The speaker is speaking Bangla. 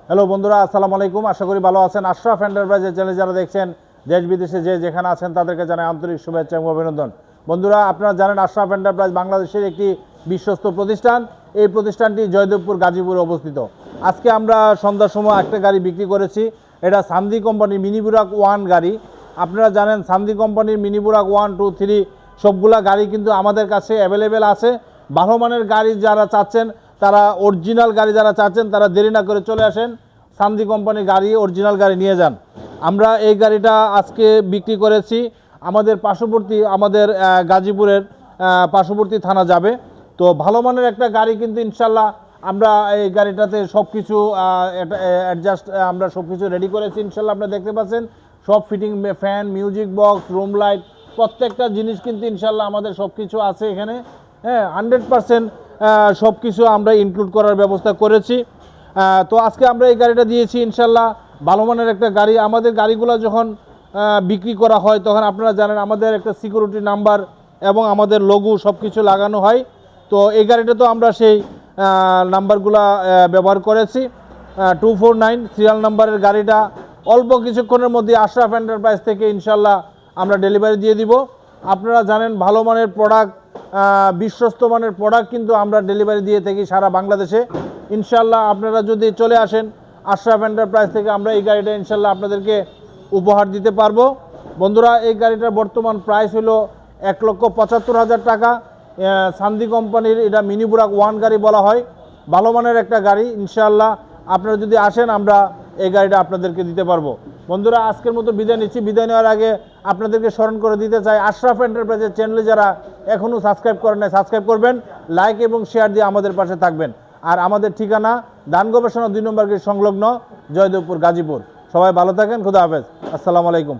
হ্যালো বন্ধুরা, আসসালামু আলাইকুম। আশা করি ভালো আছেন। আশরাফ এন্টারপ্রাইজের চ্যানেল যারা দেখছেন দেশ বিদেশে যে যেখানে আছেন তাদেরকে জানাই আন্তরিক শুভেচ্ছা এবং অভিনন্দন। বন্ধুরা, আপনারা জানেন আশরাফ এন্টারপ্রাইজ বাংলাদেশের একটি বিশ্বস্ত প্রতিষ্ঠান। এই প্রতিষ্ঠানটি জয়দেবপুর গাজীপুরে অবস্থিত। আজকে আমরা সন্ধ্যার সময় একটা গাড়ি বিক্রি করেছি। এটা সান্দি কোম্পানির মিনি বুরাক 1 গাড়ি। আপনারা জানেন সান্দি কোম্পানির মিনি বুরাক 1, 2, 3 সবগুলা গাড়ি কিন্তু আমাদের কাছে অ্যাভেলেবেল আছে। ভালো মানের গাড়ি যারা চাচ্ছেন, তারা অরিজিনাল গাড়ি যারা চাচ্ছেন তারা দেরি না করে চলে আসেন, সান্দি কোম্পানির গাড়ি অরিজিনাল গাড়ি নিয়ে যান। আমরা এই গাড়িটা আজকে বিক্রি করেছি আমাদের পার্শ্ববর্তী, আমাদের গাজীপুরের পার্শ্ববর্তী থানা যাবে। তো ভালো মানের একটা গাড়ি কিন্তু ইনশাল্লাহ আমরা এই গাড়িটাতে সব কিছু অ্যাডজাস্ট আমরা সব কিছু রেডি করেছি ইনশাল্লাহ। আপনারা দেখতে পাচ্ছেন সব fitting, fan, music box, room light, প্রত্যেকটা জিনিস কিন্তু ইনশাল্লাহ আমাদের সব কিছু আছে এখানে। হ্যাঁ, 100% সব কিছু আমরা ইনক্লুড করার ব্যবস্থা করেছি। তো আজকে আমরা এই গাড়িটা দিয়েছি ইনশাল্লাহ ভালো মানের একটা গাড়ি। আমাদের গাড়িগুলো যখন বিক্রি করা হয় তখন আপনারা জানেন আমাদের একটা সিকিউরিটি নাম্বার এবং আমাদের লোগো সব কিছু লাগানো হয়। তো এই গাড়িটা তো আমরা সেই নাম্বারগুলো ব্যবহার করেছি। 249 সিরিয়াল নাম্বারের গাড়িটা অল্প কিছুক্ষণের মধ্যে আশরাফ এন্টারপ্রাইজ থেকে ইনশাল্লাহ আমরা ডেলিভারি দিয়ে দিব। আপনারা জানেন ভালো মানের প্রোডাক্ট, বিশ্বস্ত মানের প্রোডাক্ট কিন্তু আমরা ডেলিভারি দিয়ে থাকি সারা বাংলাদেশে। ইনশাল্লাহ আপনারা যদি চলে আসেন আশরাফ এন্টারপ্রাইজ থেকে, আমরা এই গাড়িটা ইনশাল্লাহ আপনাদেরকে উপহার দিতে পারবো। বন্ধুরা, এই গাড়িটার বর্তমান প্রাইস হলো 1,75,000 টাকা। সান্দি কোম্পানির এটা মিনি বুরাক 1 গাড়ি বলা হয়। ভালো মানের একটা গাড়ি। ইনশাল্লাহ আপনারা যদি আসেন আমরা এই গাড়িটা আপনাদেরকে দিতে পারবো। বন্ধুরা, আজকের মতো বিদায় নিচ্ছি। বিদায় নেওয়ার আগে আপনাদেরকে স্মরণ করে দিতে চাই, আশরাফ এন্টারপ্রাইজের চ্যানেলে যারা এখনও সাবস্ক্রাইব করেন নাই সাবস্ক্রাইব করবেন, লাইক এবং শেয়ার দিয়ে আমাদের পাশে থাকবেন। আর আমাদের ঠিকানা দান গবেষণা 2 নম্বর গেট সংলগ্ন, জয়দেবপুর, গাজীপুর। সবাই ভালো থাকেন। খুদা হাফেজ। আসসালামু আলাইকুম।